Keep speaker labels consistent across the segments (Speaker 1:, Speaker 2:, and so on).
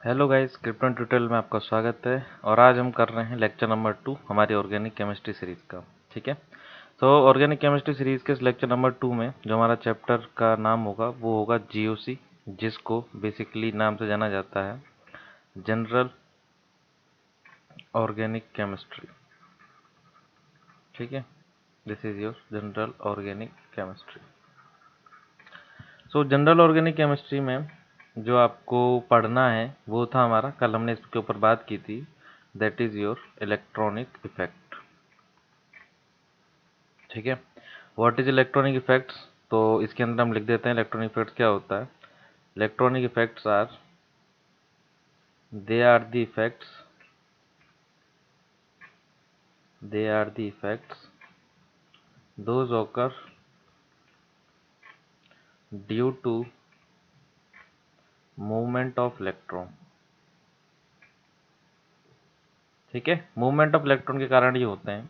Speaker 1: Hello guys, krypton tutorial में आपका स्वागत है। और आज हम कर रहे हैं लेक्चर नंबर 2 हमारी ऑर्गेनिक केमिस्ट्री सीरीज़ का। ठीक है, तो ऑर्गेनिक केमिस्ट्री सीरीज़ के इस लेक्चर नंबर 2 में जो हमारा चैप्टर का नाम होगा वो होगा जीओसी, जिसको बेसिकली नाम से जाना जाता है जनरल ऑर्गेनिक केमिस्ट्री। ठीक है, this is your general organic chemistry. So general organic chemistry में जो आपको पढ़ना है वो था हमारा, कल हमने इसके ऊपर बात की थी, that is your electronic effect. ठीक है, व्हाट इज इलेक्ट्रॉनिक इफेक्ट्स। तो इसके अंदर हम लिख देते हैं इलेक्ट्रॉनिक इफेक्ट्स क्या होता है। Electronic effects are the effects they are the effects those occur due to movement of electron. ठीक है, मूवमेंट ऑफ इलेक्ट्रॉन के कारण ये होते हैं।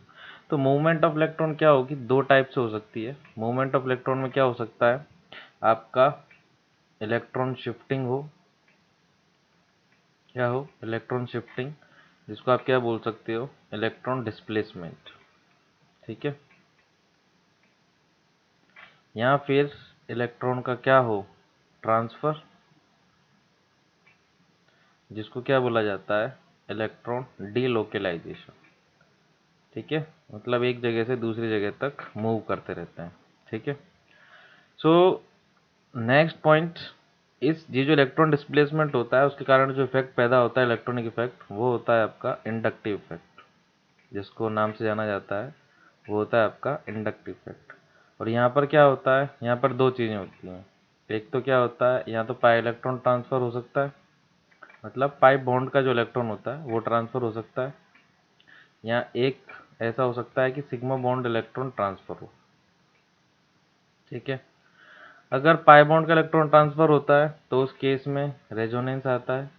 Speaker 1: तो मूवमेंट ऑफ इलेक्ट्रॉन क्या होगी, दो टाइप से हो सकती है। मूवमेंट ऑफ इलेक्ट्रॉन में क्या हो सकता है, आपका इलेक्ट्रॉन शिफ्टिंग हो, क्या हो, इलेक्ट्रॉन शिफ्टिंग, जिसको आप क्या बोल सकते हो, इलेक्ट्रॉन डिस्प्लेसमेंट। ठीक है, या फिर इलेक्ट्रॉन का क्या हो, ट्रांसफर, जिसको क्या बोला जाता है, इलेक्ट्रॉन डीलोकलाइजेशन। ठीक है, मतलब एक जगह से दूसरी जगह तक मूव करते रहते हैं। ठीक है, सो नेक्स्ट पॉइंट, इस ये जो इलेक्ट्रॉन डिस्प्लेसमेंट होता है उसके कारण जो इफेक्ट पैदा होता है, इलेक्ट्रॉनिक इफेक्ट, वो होता है आपका इंडक्टिव इफेक्ट, जिसको नाम से जाना जाता है, वो होता है आपका इंडक्टिव इफेक्ट। और यहाँ पर क्या होता है, यहाँ पर दो चीज़ें होती हैं। एक तो क्या होता है, यहाँ तो पाई इलेक्ट्रॉन ट्रांसफर हो सकता है, मतलब पाई बॉन्ड का जो इलेक्ट्रॉन होता है वो ट्रांसफर हो सकता है, या एक ऐसा हो सकता है कि सिग्मा बॉन्ड इलेक्ट्रॉन ट्रांसफर हो। ठीक है, अगर पाई बॉन्ड का इलेक्ट्रॉन ट्रांसफर होता है तो उस केस में रेजोनेंस आता है।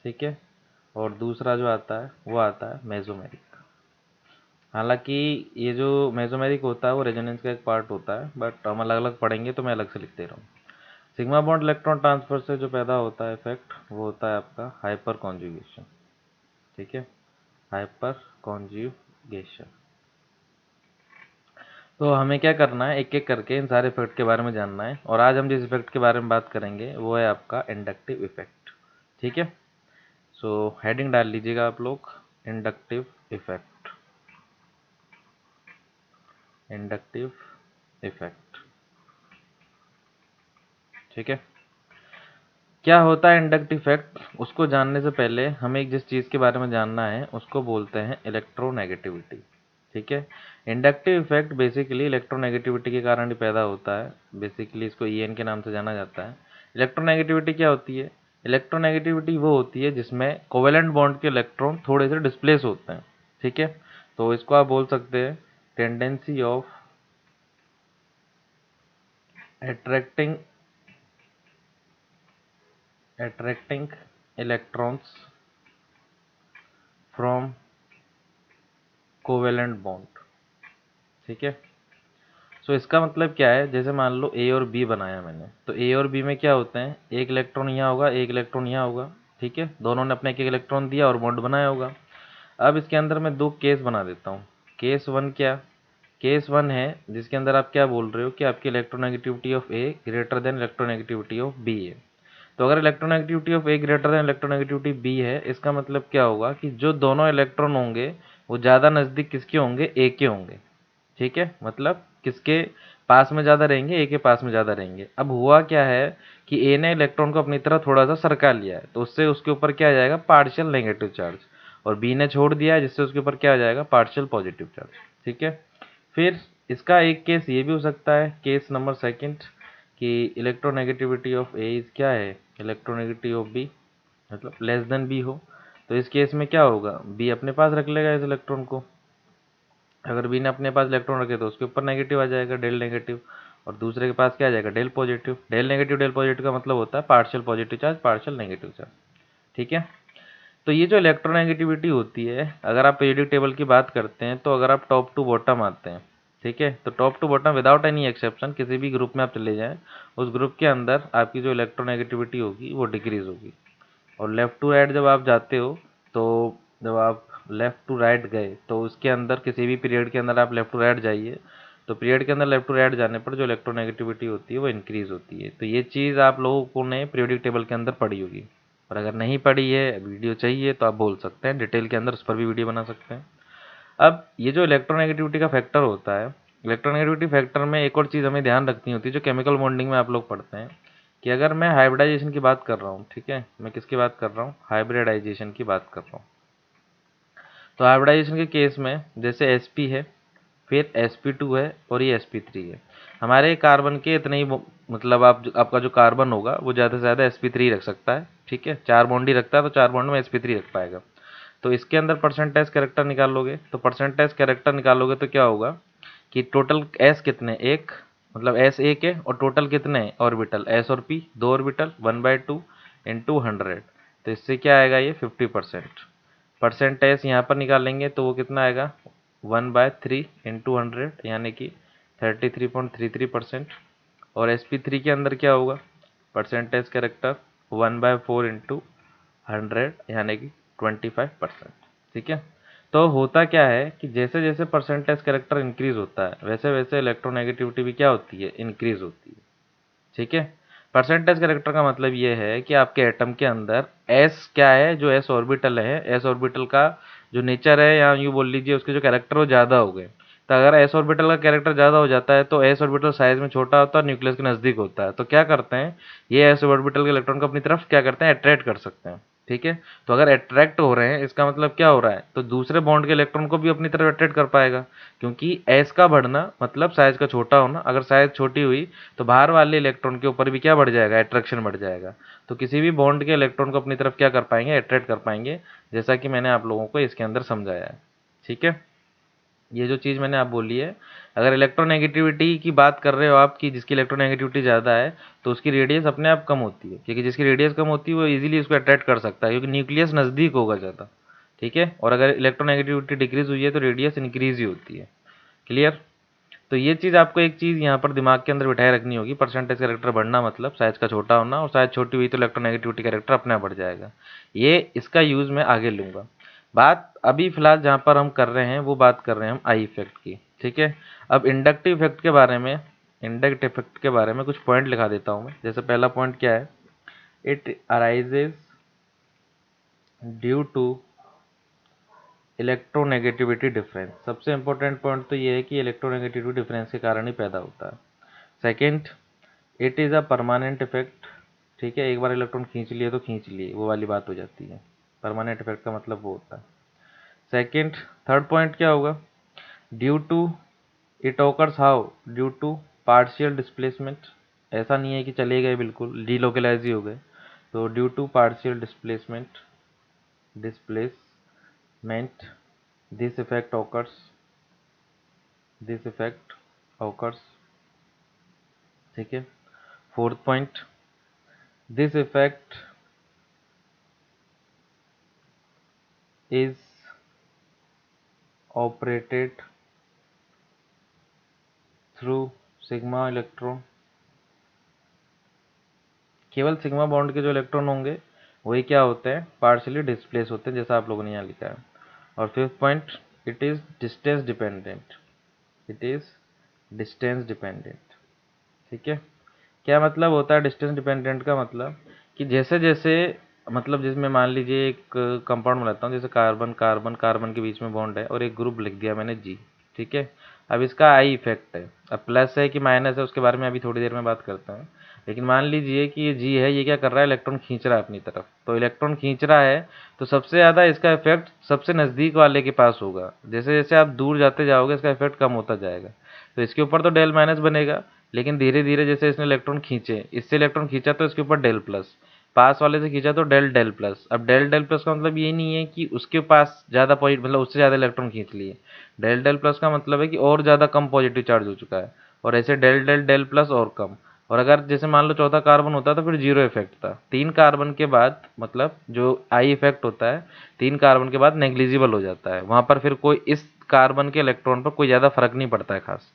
Speaker 1: ठीक है, और दूसरा जो आता है वो आता है मेसोमेरिक। हालांकि ये जो मेसोमेरिक होता है वो रेजोनेंस का एक पार्ट होता है, बट हम अलग अलग पढ़ेंगे तो मैं अलग से लिख दे रहा हूँ। सिग्मा बॉन्ड इलेक्ट्रॉन ट्रांसफर से जो पैदा होता है इफेक्ट, वो होता है आपका हाइपर कॉन्जुगेशन। ठीक है, हाइपर कॉन्जुगेशन। तो हमें क्या करना है, एक एक करके इन सारे इफेक्ट के बारे में जानना है। और आज हम जिस इफेक्ट के बारे में बात करेंगे वो है आपका इंडक्टिव इफेक्ट। ठीक है, सो हेडिंग डाल लीजिएगा आप लोग, इंडक्टिव इफेक्ट, इंडक्टिव इफेक्ट। ठीक है, क्या होता है इंडक्टिव इफेक्ट, उसको जानने से पहले हमें एक जिस चीज़ के बारे में जानना है उसको बोलते हैं इलेक्ट्रोनेगेटिविटी। ठीक है, इंडक्टिव इफेक्ट बेसिकली इलेक्ट्रोनेगेटिविटी के कारण ही पैदा होता है। बेसिकली इसको ईएन के नाम से जाना जाता है। इलेक्ट्रोनेगेटिविटी क्या होती है, इलेक्ट्रोनेगेटिविटी वो होती है जिसमें कोवेलेंट बॉन्ड के इलेक्ट्रॉन थोड़े से डिस्प्लेस होते हैं। ठीक है, तो इसको आप बोल सकते हैं tendency of attracting electrons from covalent bond. ठीक है, सो इसका मतलब क्या है, जैसे मान लो ए और बी बनाया मैंने, तो ए और बी में क्या होते हैं, एक इलेक्ट्रॉन यहाँ होगा, एक इलेक्ट्रॉन यहाँ होगा। ठीक है, दोनों ने अपने एक एक इलेक्ट्रॉन दिया और बॉन्ड बनाया होगा। अब इसके अंदर मैं दो केस बना देता हूँ। केस वन क्या, केस वन है जिसके अंदर आप क्या बोल रहे हो कि आपकी electronegativity of A greater than electronegativity of B है। तो अगर electronegativity of A greater than electronegativity B है, इसका मतलब क्या होगा कि जो दोनों इलेक्ट्रॉन होंगे वो ज़्यादा नज़दीक किसके होंगे, ए के होंगे। ठीक है, मतलब किसके पास में ज़्यादा रहेंगे, ए के पास में ज़्यादा रहेंगे। अब हुआ क्या है कि ए ने इलेक्ट्रॉन को अपनी तरफ थोड़ा सा सरका लिया है, तो उससे उसके ऊपर क्या आ जाएगा, पार्शियल नेगेटिव चार्ज। और बी ने छोड़ दिया है, जिससे उसके ऊपर क्या आ जाएगा, पार्शियल पॉजिटिव चार्ज। ठीक है, फिर इसका एक केस ये भी हो सकता है, केस नंबर सेकंड, कि इलेक्ट्रोनेगेटिविटी ऑफ ए इज क्या है, इलेक्ट्रोनेगेटिविटी ऑफ बी, मतलब लेस देन बी हो। तो इस केस में क्या होगा, बी अपने पास रख लेगा इस इलेक्ट्रॉन को। अगर बी ने अपने पास इलेक्ट्रॉन रखे तो उसके ऊपर नेगेटिव आ जाएगा, डेल नेगेटिव। और दूसरे के पास क्या आ जाएगा, डेल पॉजिटिव। डेल पॉजिटिव का मतलब होता है partial positive charge, partial negative charge. ठीक है, तो ये जो इलेक्ट्रोनेगेटिविटी होती है, अगर आप पीरियोडिक टेबल की बात करते हैं तो अगर आप टॉप टू बॉटम आते हैं, ठीक है, तो top to bottom without any exception किसी भी ग्रुप में आप चले जाएं, उस ग्रुप के अंदर आपकी जो इलेक्ट्रोनेगेटिविटी होगी वो डिक्रीज होगी। और लेफ़्ट टू राइट जब आप जाते हो तो जब आप लेफ़्ट टू राइट गए तो उसके अंदर किसी भी पीरियड के अंदर आप लेफ़्ट टू राइट जाइए, तो पीरियड के अंदर लेफ़्ट टू राइट जाने पर जो इलेक्ट्रोनेगेटिविटी होती है वो इंक्रीज़ होती है। तो ये चीज़ आप लोगों को ने पीरियोडिक टेबल के अंदर पढ़ी होगी, और अगर नहीं पढ़ी है, वीडियो चाहिए तो आप बोल सकते हैं, डिटेल के अंदर उस पर भी वीडियो बना सकते हैं। अब ये जो इलेक्ट्रोनेगेटिविटी का फैक्टर होता है, इलेक्ट्रोनेगेटिविटी फैक्टर में एक और चीज़ हमें ध्यान रखनी होती है जो केमिकल बॉन्डिंग में आप लोग पढ़ते हैं, कि अगर मैं हाइब्रिडाइजेशन की बात कर रहा हूँ, ठीक है, मैं किसकी बात कर रहा हूँ, हाइब्रिडाइजेशन की बात कर रहा हूँ। तो हाइब्रिडाइजेशन के केस में जैसे sp है, फिर sp2 है और ये sp3 है। हमारे कार्बन के इतने ही मतलब आपका जो कार्बन होगा वो ज़्यादा से ज़्यादा sp3 रख सकता है, ठीक है, 4 बॉन्ड ही रखता है तो 4 बॉन्ड में sp3 रख पाएगा। तो इसके अंदर परसेंटेज कैरेक्टर निकालोगे, तो परसेंटेज कैरेक्टर निकालोगे तो क्या होगा कि टोटल s कितने, एक, मतलब s एक है, और टोटल कितने ऑर्बिटल, s और p दो ऑर्बिटल, 1/2 इंटू 100। तो इससे क्या आएगा, ये 50%। परसेंटेज यहाँ पर निकालेंगे तो वो कितना आएगा, 1/3 इंटू 100 यानी कि 33.33%। और sp3 के अंदर क्या होगा, परसेंटेज कैरेक्टर 1/4 इंटू 100 यानी कि 25%। ठीक है, तो होता क्या है कि जैसे जैसे परसेंटेज कैरेक्टर इंक्रीज होता है वैसे वैसे इलेक्ट्रोनेगेटिविटी भी क्या होती है, इंक्रीज होती है। ठीक है, परसेंटेज कैरेक्टर का मतलब ये है कि आपके एटम के अंदर s क्या है, जो s ऑर्बिटल है, s ऑर्बिटल का जो नेचर है, या यूँ बोल लीजिए उसके जो कैरेक्टर वो ज़्यादा हो गए। तो अगर s ऑर्बिटल का कैरेक्टर ज़्यादा हो जाता है तो s ऑर्बिटल साइज में छोटा होता है, न्यूक्लियस के नज़दीक होता है, तो क्या करते हैं, ये s ऑर्बिटल के इलेक्ट्रॉन को अपनी तरफ क्या करते हैं, अट्रैक्ट कर सकते हैं। ठीक है, तो अगर अट्रैक्ट हो रहे हैं इसका मतलब क्या हो रहा है, तो दूसरे बॉन्ड के इलेक्ट्रॉन को भी अपनी तरफ अट्रैक्ट कर पाएगा, क्योंकि s का बढ़ना मतलब साइज का छोटा होना। अगर साइज छोटी हुई तो बाहर वाले इलेक्ट्रॉन के ऊपर भी क्या बढ़ जाएगा, अट्रैक्शन बढ़ जाएगा। तो किसी भी बॉन्ड के इलेक्ट्रॉन को अपनी तरफ क्या कर पाएंगे, अट्रैक्ट कर पाएंगे, जैसा कि मैंने आप लोगों को इसके अंदर समझाया है। ठीक है, ये जो चीज़ मैंने आप बोली है, अगर इलेक्ट्रोनेगेटिविटी की बात कर रहे हो आप कि जिसकी इलेक्ट्रोनेगेटिविटी ज़्यादा है तो उसकी रेडियस अपने आप कम होती है, क्योंकि जिसकी रेडियस कम होती है वो इजीली उसको अट्रैक्ट कर सकता है क्योंकि न्यूक्लियस नज़दीक होगा ज़्यादा। ठीक है, और अगर इलेक्ट्रोनेगेटिविटी डिक्रीज हुई है तो रेडियस इंक्रीज ही होती है। क्लियर, तो ये चीज़ आपको एक चीज़ यहाँ पर दिमाग के अंदर बिठाए रखनी होगी, परसेंटेज कैरेक्टर बढ़ना मतलब साइज का छोटा होना, और साइज छोटी हुई तो इलेक्ट्रोनेगेटिविटी कैरेक्टर अपने आप बढ़ जाएगा। ये इसका यूज़ मैं आगे लूँगा। बात अभी फिलहाल जहाँ पर हम कर रहे हैं वो बात कर रहे हैं हम आई इफेक्ट की। ठीक है, अब इंडक्टिव इफेक्ट के बारे में, इंडक्टिव इफेक्ट के बारे में कुछ पॉइंट लिखा देता हूँ मैं। जैसे पहला पॉइंट क्या है, it arises due to electronegativity difference. सबसे इंपॉर्टेंट पॉइंट तो ये है कि इलेक्ट्रोनेगेटिविटी डिफरेंस के कारण ही पैदा होता है। Second, it is a permanent effect. ठीक है, एक बार इलेक्ट्रॉन खींच लिए तो खींच लिए, वो वाली बात हो जाती है। परमानेंट इफेक्ट का मतलब वो होता है। सेकेंड, थर्ड पॉइंट क्या होगा, due to, it occurs how, due to partial displacement. ऐसा नहीं है कि चले गए बिल्कुल, डीलोकलाइज ही हो गए, तो due to partial displacement, displacement this effect occurs, this effect occurs. ठीक है, fourth point, this effect is operated through sigma electron. केवल सिग्मा बॉन्ड के जो इलेक्ट्रॉन होंगे वही क्या होते हैं, पार्शियली डिस्प्लेस होते हैं, जैसा आप लोगों ने यहाँ लिखा है। और fifth point, it is distance dependent, it is distance dependent. ठीक है, क्या मतलब होता है डिस्टेंस डिपेंडेंट का, मतलब कि जैसे जैसे, मतलब जिसमें मान लीजिए एक कंपाउंड बनाता हूँ, जैसे कार्बन कार्बन कार्बन के बीच में बॉन्ड है और एक ग्रुप लिख दिया मैंने जी। ठीक है, अब इसका आई इफेक्ट है, अब प्लस है कि माइनस है उसके बारे में अभी थोड़ी देर में बात करते हैं। लेकिन मान लीजिए कि ये जी है, ये क्या कर रहा है, इलेक्ट्रॉन खींच रहा है अपनी तरफ। तो इलेक्ट्रॉन खींच रहा है तो सबसे ज़्यादा इसका इफेक्ट सबसे नज़दीक वाले के पास होगा, जैसे जैसे आप दूर जाते जाओगे इसका इफेक्ट कम होता जाएगा। तो इसके ऊपर तो डेल माइनस बनेगा, लेकिन धीरे धीरे जैसे इसने इलेक्ट्रॉन खींचे, इससे इलेक्ट्रॉन खींचा तो इसके ऊपर डेल प्लस, पास वाले से खींचा तो डेल डेल प्लस। अब डेल डेल प्लस का मतलब ये नहीं है कि उसके पास ज़्यादा पॉजिटिव, मतलब उससे ज़्यादा इलेक्ट्रॉन खींच लिए। डेल डेल प्लस का मतलब है कि और ज़्यादा कम पॉजिटिव चार्ज हो चुका है, और ऐसे डेल डेल डेल प्लस और कम। और अगर जैसे मान लो चौथा कार्बन होता तो फिर जीरो इफेक्ट था। तीन कार्बन के बाद मतलब जो आई इफेक्ट होता है, तीन कार्बन के बाद नेग्लिजिबल हो जाता है, वहाँ पर फिर कोई इस कार्बन के इलेक्ट्रॉन पर कोई ज़्यादा फर्क नहीं पड़ता है खास।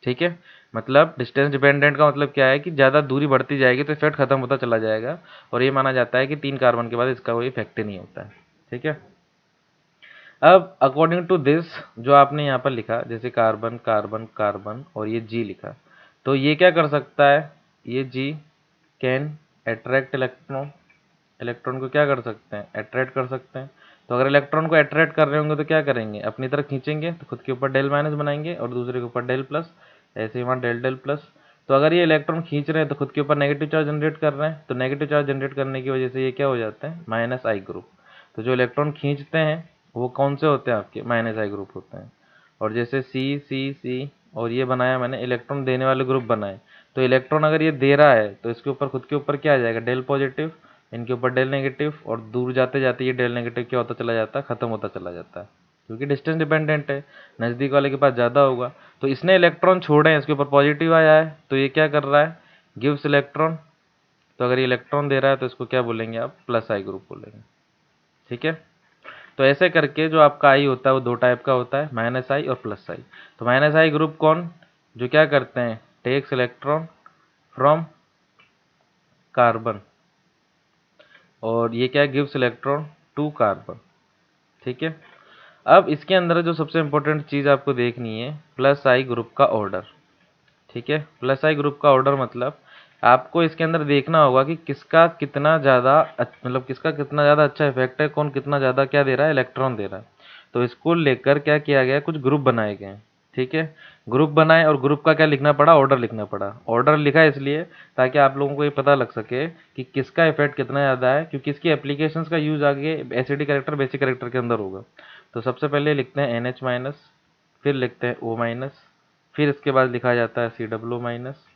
Speaker 1: ठीक है, मतलब डिस्टेंस डिपेंडेंट का मतलब क्या है कि ज़्यादा दूरी बढ़ती जाएगी तो इफेक्ट खत्म होता चला जाएगा, और ये माना जाता है कि 3 कार्बन के बाद इसका कोई इफेक्ट ही नहीं होता है। ठीक है। अब अकॉर्डिंग टू दिस जो आपने यहाँ पर लिखा, जैसे कार्बन कार्बन कार्बन और ये जी लिखा, तो ये क्या कर सकता है, ये जी कैन अट्रैक्ट इलेक्ट्रॉन, इलेक्ट्रॉन को क्या कर सकते हैं, अट्रैक्ट कर सकते हैं। तो अगर इलेक्ट्रॉन को अट्रैक्ट कर रहे होंगे तो क्या करेंगे, अपनी तरफ खींचेंगे, तो खुद के ऊपर डेल माइनस बनाएंगे और दूसरे के ऊपर डेल प्लस, ऐसे वहाँ डेल डेल प्लस। तो अगर ये इलेक्ट्रॉन खींच रहे हैं तो खुद के ऊपर नेगेटिव चार्ज जनरेट कर रहे हैं, तो नेगेटिव चार्ज जनरेट करने की वजह से ये क्या हो जाता है, माइनस आई ग्रुप। तो जो इलेक्ट्रॉन खींचते हैं वो कौन से होते हैं, आपके माइनस आई ग्रुप होते हैं। और जैसे सी सी सी और ये बनाया मैंने, इलेक्ट्रॉन देने वाले ग्रुप बनाए, तो इलेक्ट्रॉन अगर ये दे रहा है तो इसके ऊपर खुद के ऊपर क्या आ जाएगा, डेल पॉजिटिव, इनके ऊपर डेल नेगेटिव, और दूर जाते जाते ये डेल नेगेटिव क्या होता चला जाता है, खत्म होता चला जाता है, क्योंकि डिस्टेंस डिपेंडेंट है, नज़दीक वाले के पास ज़्यादा होगा। तो इसने इलेक्ट्रॉन छोड़े हैं, इसके ऊपर पॉजिटिव आया है, तो ये क्या कर रहा है, गिव्स इलेक्ट्रॉन। तो अगर ये इलेक्ट्रॉन दे रहा है तो इसको क्या बोलेंगे आप, प्लस आई ग्रुप बोलेंगे। ठीक है। तो ऐसे करके जो आपका आई होता है वो दो टाइप का होता है, माइनस आई और प्लस आई। तो माइनस आई ग्रुप कौन, जो क्या करते हैं, टेक्स इलेक्ट्रॉन फ्रॉम कार्बन, और ये क्या, गिव्स इलेक्ट्रॉन टू कार्बन। ठीक है। अब इसके अंदर जो सबसे इंपॉर्टेंट चीज़ आपको देखनी है, प्लस आई ग्रुप का ऑर्डर। ठीक है। प्लस आई ग्रुप का ऑर्डर मतलब आपको इसके अंदर देखना होगा कि किसका कितना ज़्यादा मतलब किसका कितना ज़्यादा अच्छा इफेक्ट है, कौन कितना ज़्यादा क्या दे रहा है, इलेक्ट्रॉन दे रहा है। तो इसको लेकर क्या किया गया है, कुछ ग्रुप बनाए गए हैं। ठीक है। ग्रुप बनाए और ग्रुप का क्या लिखना पड़ा, ऑर्डर लिखना पड़ा। ऑर्डर लिखा है इसलिए ताकि आप लोगों को ये पता लग सके कि किसका इफेक्ट कितना ज़्यादा है, क्योंकि इसकी एप्लीकेशंस का यूज़ आगे एसिडिक कैरेक्टर बेसिक कैरेक्टर के अंदर होगा। तो सबसे पहले लिखते हैं एन एच माइनस, फिर लिखते हैं ओ माइनस, फिर इसके बाद लिखा जाता है सी डब्ल्यू माइनस।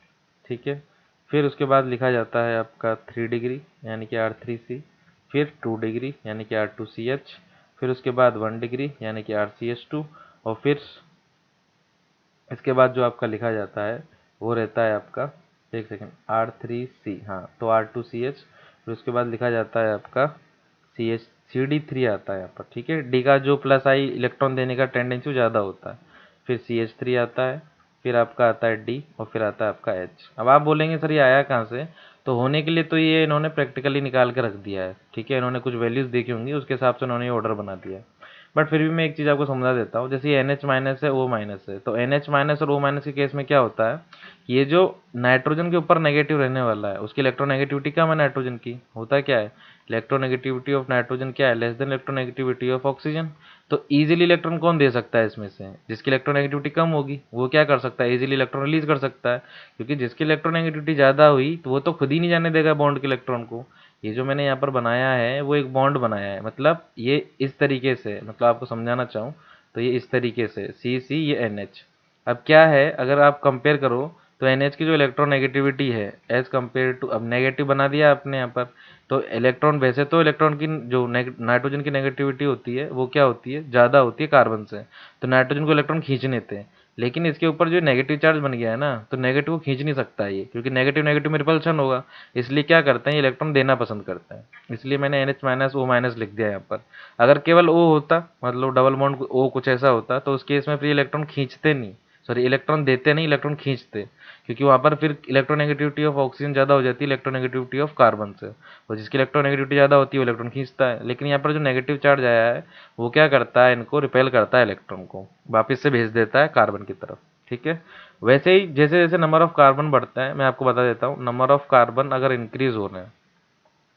Speaker 1: ठीक है। फिर उसके बाद लिखा जाता है आपका 3 डिग्री यानी कि R3C, फिर 2 डिग्री यानी कि R2CH, फिर उसके बाद 1 डिग्री यानी कि RCH2, और फिर इसके बाद जो आपका लिखा जाता है वो रहता है आपका, एक सेकेंड, R3C, हाँ तो R2CH, फिर उसके बाद लिखा जाता है आपका CD3 आता है यहाँ पर। ठीक है। डी का जो प्लस आई इलेक्ट्रॉन देने का टेंडेंसी ज़्यादा होता है, फिर CH3 आता है, फिर आपका आता है डी, और फिर आता है आपका एच। अब आप बोलेंगे सर ये आया कहाँ से, तो होने के लिए तो ये इन्होंने प्रैक्टिकली निकाल के रख दिया है। ठीक है। इन्होंने कुछ वैल्यूज़ देखी होंगी, उसके हिसाब से इन्होंने ये ऑर्डर बना दिया है। बट फिर भी मैं एक चीज़ आपको समझा देता हूँ, जैसे ये NH माइनस है, O माइनस है, तो NH माइनस और O माइनस के केस में क्या होता है, ये जो नाइट्रोजन के ऊपर नेगेटिव रहने वाला है उसकी इलेक्ट्रोनेगेटिविटी कम है नाइट्रोजन की, होता क्या है, इलेक्ट्रोनेगेटिविटी ऑफ नाइट्रोजन क्या है, less than electronegativity of oxygen. तो इजीली इलेक्ट्रॉन कौन दे सकता है इसमें से, जिसकी इलेक्ट्रोनेगेटिविटी कम होगी वो क्या कर सकता है, इजीली इलेक्ट्रॉन रिलीज कर सकता है, क्योंकि जिसकी इलेक्ट्रोनेगेटिविटी ज़्यादा हुई तो वो तो खुद ही नहीं जाने देगा बॉन्ड के इलेक्ट्रॉन को। ये जो मैंने यहाँ पर बनाया है वो एक बॉन्ड बनाया है, मतलब ये इस तरीके से, मतलब आपको समझाना चाहूँ तो ये इस तरीके से सी सी, ये एन एच। अब क्या है, अगर आप कंपेयर करो तो एन एच की जो इलेक्ट्रोनेगेटिविटी है एज कंपेयर टू, अब नेगेटिव बना दिया आपने यहाँ पर, तो इलेक्ट्रॉन वैसे तो इलेक्ट्रॉन की जो नाइट्रोजन की नेगेटिविटी होती है वो क्या होती है, ज़्यादा होती है कार्बन से, तो नाइट्रोजन को इलेक्ट्रॉन खींचने थे। लेकिन इसके ऊपर जो नेगेटिव चार्ज बन गया है ना, तो नेगेटिव को खींच नहीं सकता ये, क्योंकि नेगेटिव नेगेटिव में रिपल्शन होगा, इसलिए क्या करते हैं ये इलेक्ट्रॉन देना पसंद करते हैं। इसलिए मैंने N H minus O minus लिख दिया यहाँ पर। अगर केवल ओ होता, मतलब डबल बॉन्ड ओ कुछ ऐसा होता, तो उस केस में फिर इलेक्ट्रॉन खींचते नहीं, सॉरी इलेक्ट्रॉन देते नहीं, इलेक्ट्रॉन खींचते, क्योंकि वहाँ पर फिर इलेक्ट्रोनेगेटिविटी ऑफ ऑक्सीजन ज़्यादा हो जाती है इलेक्ट्रोनेगेटिविटी ऑफ कार्बन से, और जिसकी इलेक्ट्रोनेगेटिविटी ज़्यादा होती है वो इलेक्ट्रॉन खींचता है। लेकिन यहाँ पर जो नेगेटिव चार्ज आया है वो क्या करता है, इनको रिपेल करता है, इलेक्ट्रॉन को वापस से भेज देता है कार्बन की तरफ। ठीक है। वैसे ही जैसे जैसे नंबर ऑफ कार्बन बढ़ता है, मैं आपको बता देता हूँ, नंबर ऑफ कार्बन अगर इंक्रीज हो रहे हैं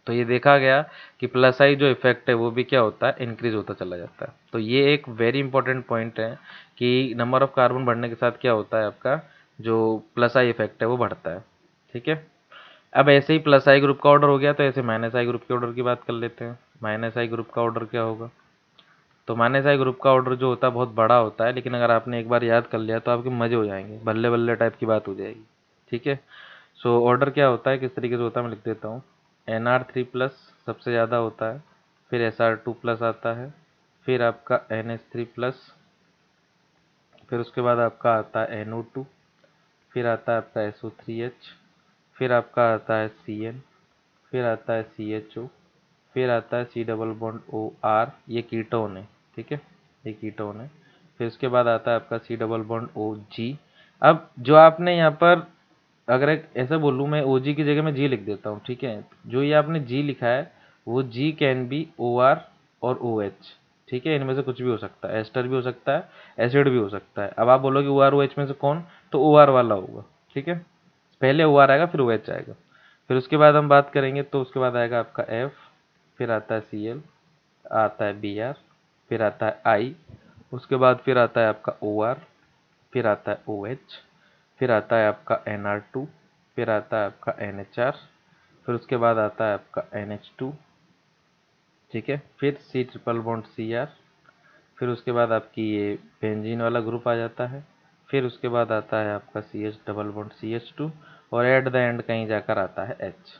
Speaker 1: तो ये देखा गया कि प्लस आई जो इफेक्ट है वो भी क्या होता है, इंक्रीज होता चला जाता है। तो ये एक वेरी इंपॉर्टेंट पॉइंट है कि नंबर ऑफ कार्बन बढ़ने के साथ क्या होता है, आपका जो प्लस आई इफेक्ट है वो बढ़ता है। ठीक है। अब ऐसे ही प्लस आई ग्रुप का ऑर्डर हो गया, तो ऐसे माइनस आई ग्रुप के ऑर्डर की बात कर लेते हैं। माइनस आई ग्रुप का ऑर्डर क्या होगा, तो माइनस आई ग्रुप का ऑर्डर जो होता है बहुत बड़ा होता है, लेकिन अगर आपने एक बार याद कर लिया तो आपके मजे हो जाएंगे, बल्ले बल्ले टाइप की बात हो जाएगी। ठीक है। सो ऑर्डर क्या होता है, किस तरीके से होता है, मैं लिख देता हूँ। NR3+ सबसे ज़्यादा होता है, फिर SR2+ आता है, फिर आपका NH3+, फिर उसके बाद आपका आता है NO2, फिर आता है आपका SO3H, फिर आपका आता है CN, फिर आता है CHO, फिर आता है C डबल बॉन्ड OR, ये कीटोन है। ठीक है। ये कीटोन है। फिर उसके बाद आता है आपका C डबल बॉन्ड OG। अब जो आपने यहाँ पर, अगर एक ऐसा बोलूँ मैं, ओ जी की जगह मैं जी लिख देता हूँ, ठीक है। जो ये आपने जी लिखा है वो जी कैन बी ओ आर और ओ एच, ठीक है। इनमें से कुछ भी हो सकता है, एस्टर भी हो सकता है, एसिड भी हो सकता है। अब आप बोलोगे ओ आर ओ एच में से कौन, तो ओ आर वाला होगा, ठीक है। पहले ओ आर आएगा फिर ओ एच आएगा। फिर उसके बाद हम बात करेंगे तो उसके बाद आएगा आपका एफ, फिर आता है सी एल, आता है बी आर, फिर आता है आई, उसके बाद फिर आता है आपका ओ आर, फिर आता है ओ एच, फिर आता है आपका NR2, फिर आता है आपका NHR, फिर उसके बाद आता है आपका NH2, ठीक है। फिर C ट्रिपल बॉन्ड CR, फिर उसके बाद आपकी ये बेंजीन वाला ग्रुप आ जाता है। फिर उसके बाद आता है आपका CH डबल बॉन्ड CH2 और एट द एंड कहीं जाकर आता है H।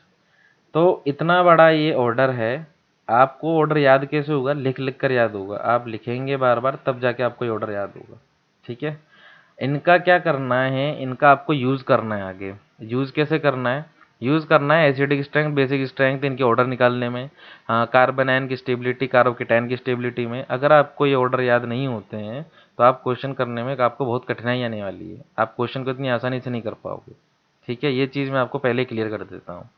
Speaker 1: तो इतना बड़ा ये ऑर्डर है। आपको ऑर्डर याद कैसे होगा, लिख लिख कर याद होगा। आप लिखेंगे बार बार तब जाके आपको ये ऑर्डर याद होगा, ठीक है। इनका क्या करना है, इनका आपको यूज़ करना है आगे। यूज़ कैसे करना है, यूज़ करना है एसिडिक स्ट्रेंथ बेसिक स्ट्रेंथ इनके ऑर्डर निकालने में, हाँ, कार्बन आयन की स्टेबिलिटी, कार्बोकेटायन की स्टेबिलिटी में। अगर आपको ये ऑर्डर याद नहीं होते हैं तो आप क्वेश्चन करने में आपको बहुत कठिनाई आने वाली है। आप क्वेश्चन को इतनी आसानी से नहीं कर पाओगे, ठीक है। ये चीज़ मैं आपको पहले क्लियर कर देता हूँ।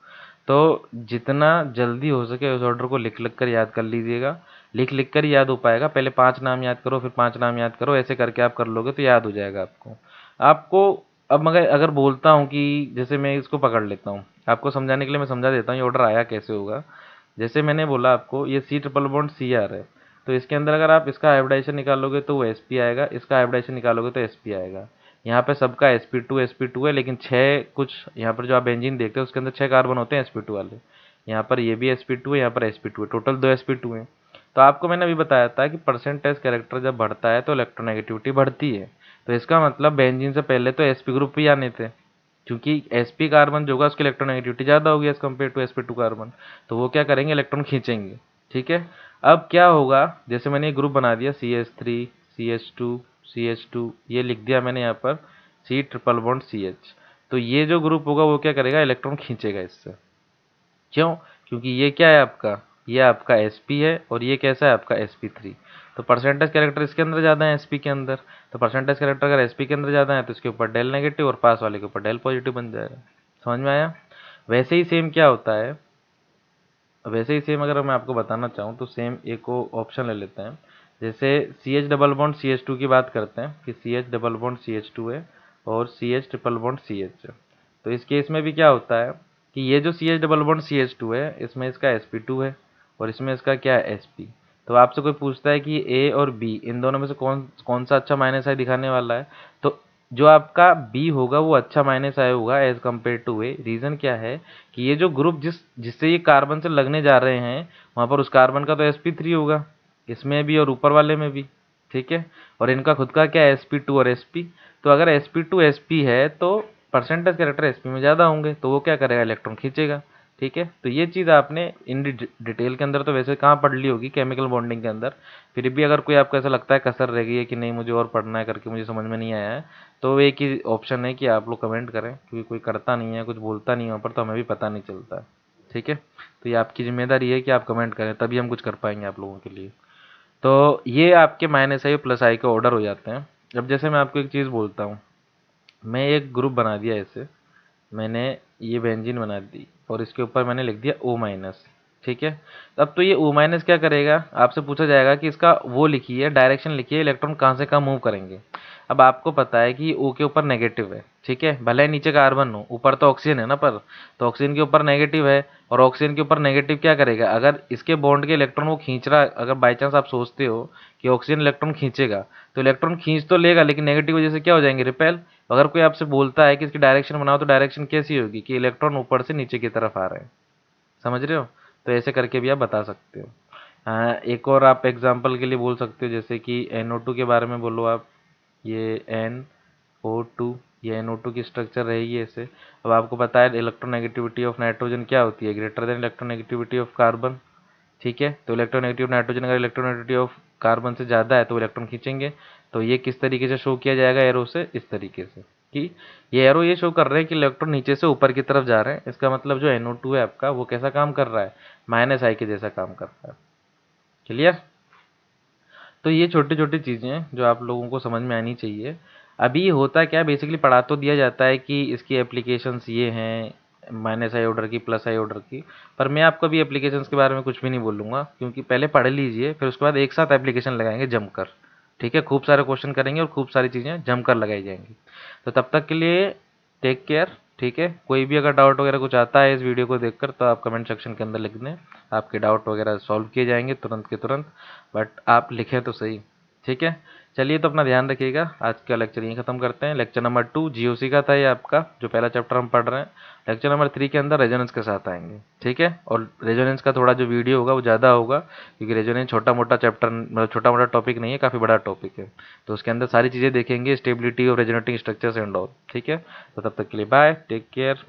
Speaker 1: तो जितना जल्दी हो सके उस ऑर्डर को लिख लिख कर याद कर लीजिएगा। लिख लिख कर याद हो पाएगा। पहले 5 नाम याद करो, फिर 5 नाम याद करो, ऐसे करके आप कर लोगे तो याद हो जाएगा आपको। आपको अब मगर अगर बोलता हूँ कि जैसे मैं इसको पकड़ लेता हूँ, आपको समझाने के लिए मैं समझा देता हूँ ये ऑर्डर आया कैसे होगा। जैसे मैंने बोला आपको ये C ट्रिपल बॉन्ड CR है, तो इसके अंदर अगर आप इसका हाइब्रिडाइजेशन निकालोगे तो वो SP आएगा, इसका हाइब्रिडाइजेशन निकालोगे तो SP आएगा। यहाँ पे सबका sp2 है, लेकिन 6 कुछ यहाँ पर जो आप बेंजीन देखते हो उसके अंदर 6 कार्बन होते हैं sp2 वाले। यहाँ पर ये भी sp2 है, यहाँ पर sp2 है, टोटल 2 sp2 है। तो आपको मैंने अभी बताया था कि परसेंटेज कैरेक्टर जब बढ़ता है तो इलेक्ट्रोनेगेटिविटी बढ़ती है। तो इसका मतलब बेंजीन से पहले तो sp ग्रुप भी आने थे, क्योंकि sp कार्बन जो होगा उसकी इलेक्ट्रोनेगेटिविटी ज़्यादा होगी as compared to sp2 carbon. तो वो क्या करेंगे, इलेक्ट्रॉन खींचेंगे, ठीक है। अब क्या होगा, जैसे मैंने ये ग्रुप बना दिया CH3 CH2 CH2, ये लिख दिया मैंने यहाँ पर C ट्रिपल बॉन्ड CH। तो ये जो ग्रुप होगा वो क्या करेगा, इलेक्ट्रॉन खींचेगा इससे। क्यों, क्योंकि ये क्या है आपका, ये आपका sp है और ये कैसा है आपका sp3। तो परसेंटेज कैरेक्टर इसके अंदर ज़्यादा है sp के अंदर। तो परसेंटेज कैरेक्टर अगर sp के अंदर ज़्यादा है तो इसके ऊपर डेल नेगेटिव और पास वाले के ऊपर डेल पॉजिटिव बन जाएगा। समझ में आया। वैसे ही सेम क्या होता है, वैसे ही सेम अगर मैं आपको बताना चाहूँ तो सेम एक ऑप्शन ले लेते हैं। जैसे CH डबल बॉन्ड CH2 की बात करते हैं कि CH डबल बॉन्ड CH2 है और CH ट्रिपल बॉन्ड CH है। तो इस केस में भी क्या होता है कि ये जो CH डबल बॉन्ड CH2 है इसमें इसका sp2 है और इसमें इसका क्या है sp। तो आपसे कोई पूछता है कि A और B इन दोनों में से कौन कौन सा अच्छा माइनस आई दिखाने वाला है, तो जो आपका B होगा वो अच्छा माइनस आई होगा as compared to A। Reason क्या है कि ये जो ग्रुप जिससे ये कार्बन से लगने जा रहे हैं वहाँ पर उस कार्बन का तो sp3 होगा, इसमें भी और ऊपर वाले में भी, ठीक है। और इनका खुद का क्या है, sp2 और sp। तो अगर sp2 sp है तो परसेंटेज कैरेक्टर sp में ज़्यादा होंगे, तो वो क्या करेगा, इलेक्ट्रॉन खींचेगा, ठीक है। तो ये चीज़ आपने इन डिटेल के अंदर तो वैसे कहाँ पढ़ ली होगी, केमिकल बॉन्डिंग के अंदर। फिर भी अगर कोई आपको ऐसा लगता है कसर रह गई है कि नहीं मुझे और पढ़ना है करके मुझे समझ में नहीं आया है, तो एक ही ऑप्शन है कि आप लोग कमेंट करें, क्योंकि कोई करता नहीं है, कुछ बोलता नहीं है वहाँ पर, तो हमें भी पता नहीं चलता है, ठीक है। तो ये आपकी जिम्मेदारी है कि आप कमेंट करें, तभी हम कुछ कर पाएंगे आप लोगों के लिए। तो ये आपके माइनस आई प्लस आई के ऑर्डर हो जाते हैं। अब जैसे मैं आपको एक चीज़ बोलता हूँ, मैं एक ग्रुप बना दिया ऐसे, मैंने ये बेंजीन बना दी और इसके ऊपर मैंने लिख दिया O माइनस, ठीक है। अब तो ये O माइनस क्या करेगा, आपसे पूछा जाएगा कि इसका वो लिखिए, डायरेक्शन लिखिए, इलेक्ट्रॉन कहाँ से कहाँ मूव करेंगे। अब आपको पता है कि O के ऊपर नेगेटिव है, ठीक है, भले ही नीचे कार्बन हो, ऊपर तो ऑक्सीजन है ना, पर तो ऑक्सीजन के ऊपर नेगेटिव है। और ऑक्सीजन के ऊपर नेगेटिव क्या करेगा, अगर इसके बॉन्ड के इलेक्ट्रॉन वो खींच रहा, अगर बाई चांस आप सोचते हो कि ऑक्सीजन इलेक्ट्रॉन खींचेगा, तो इलेक्ट्रॉन खींच तो लेगा लेकिन नेगेटिव वजह से क्या हो जाएंगे, रिपेल। अगर कोई आपसे बोलता है कि इसकी डायरेक्शन बनाओ, तो डायरेक्शन कैसी होगी कि इलेक्ट्रॉन ऊपर से नीचे की तरफ आ रहे हैं, समझ रहे हो। तो ऐसे करके भी आप बता सकते हो। एक और आप एग्जांपल के लिए बोल सकते हो, जैसे कि NO2 के बारे में बोलो आप, ये NO2, ये NO2 की स्ट्रक्चर रहेगी ऐसे। अब आपको पता है इलेक्ट्रोनेगेटिविटी ऑफ नाइट्रोजन क्या होती है, greater than electronegativity of carbon, ठीक है। तो इलेक्ट्रोनेगेटिव नाइट्रोजन अगर इलेक्ट्रोनेगेटिविटी ऑफ कार्बन से ज़्यादा है तो इलेक्ट्रॉन खींचेंगे। तो ये किस तरीके से शो किया जाएगा एरो से, इस तरीके से कि ये एरो ये शो कर रहे हैं कि इलेक्ट्रॉन नीचे से ऊपर की तरफ जा रहे हैं। इसका मतलब जो NO2 है आपका वो कैसा काम कर रहा है, माइनस आई के जैसा काम कर रहा है। क्लियर। तो ये छोटी छोटी चीज़ें हैं जो आप लोगों को समझ में आनी चाहिए। अभी होता क्या है, बेसिकली पढ़ा तो दिया जाता है कि इसकी एप्लीकेशंस ये हैं, माइनस आई ऑर्डर की, प्लस आई ऑर्डर की, पर मैं आपको अभी एप्लीकेशंस के बारे में कुछ भी नहीं बोलूँगा, क्योंकि पहले पढ़ लीजिए, फिर उसके बाद एक साथ एप्लीकेशन लगाएंगे जमकर। ठीक है, खूब सारे क्वेश्चन करेंगे और खूब सारी चीज़ें जमकर लगाई जाएंगी। तो तब तक के लिए टेक केयर। ठीक है, कोई भी अगर डाउट वगैरह कुछ आता है इस वीडियो को देखकर तो आप कमेंट सेक्शन के अंदर लिख दें, आपके डाउट वगैरह सॉल्व किए जाएंगे तुरंत के तुरंत, बट आप लिखें तो सही। ठीक है, चलिए तो अपना ध्यान रखिएगा। आज का लेक्चर यहीं खत्म करते हैं। लेक्चर नंबर 2 जीओसी का था ये आपका, जो पहला चैप्टर हम पढ़ रहे हैं। लेक्चर नंबर 3 के अंदर रेजोनेंस के साथ आएंगे। ठीक है, और रेजोनेंस का थोड़ा जो वीडियो होगा वो ज़्यादा होगा, क्योंकि रेजोनेंस छोटा मोटा चैप्टर, मतलब छोटा मोटा टॉपिक नहीं है, काफ़ी बड़ा टॉपिक है। तो उसके अंदर सारी चीज़ें देखेंगे, स्टेबिलिटी और रेजोनेटिंग स्ट्रक्चर्स एंड ऑल। ठीक है, तो तब तक के लिए बाय, टेक केयर।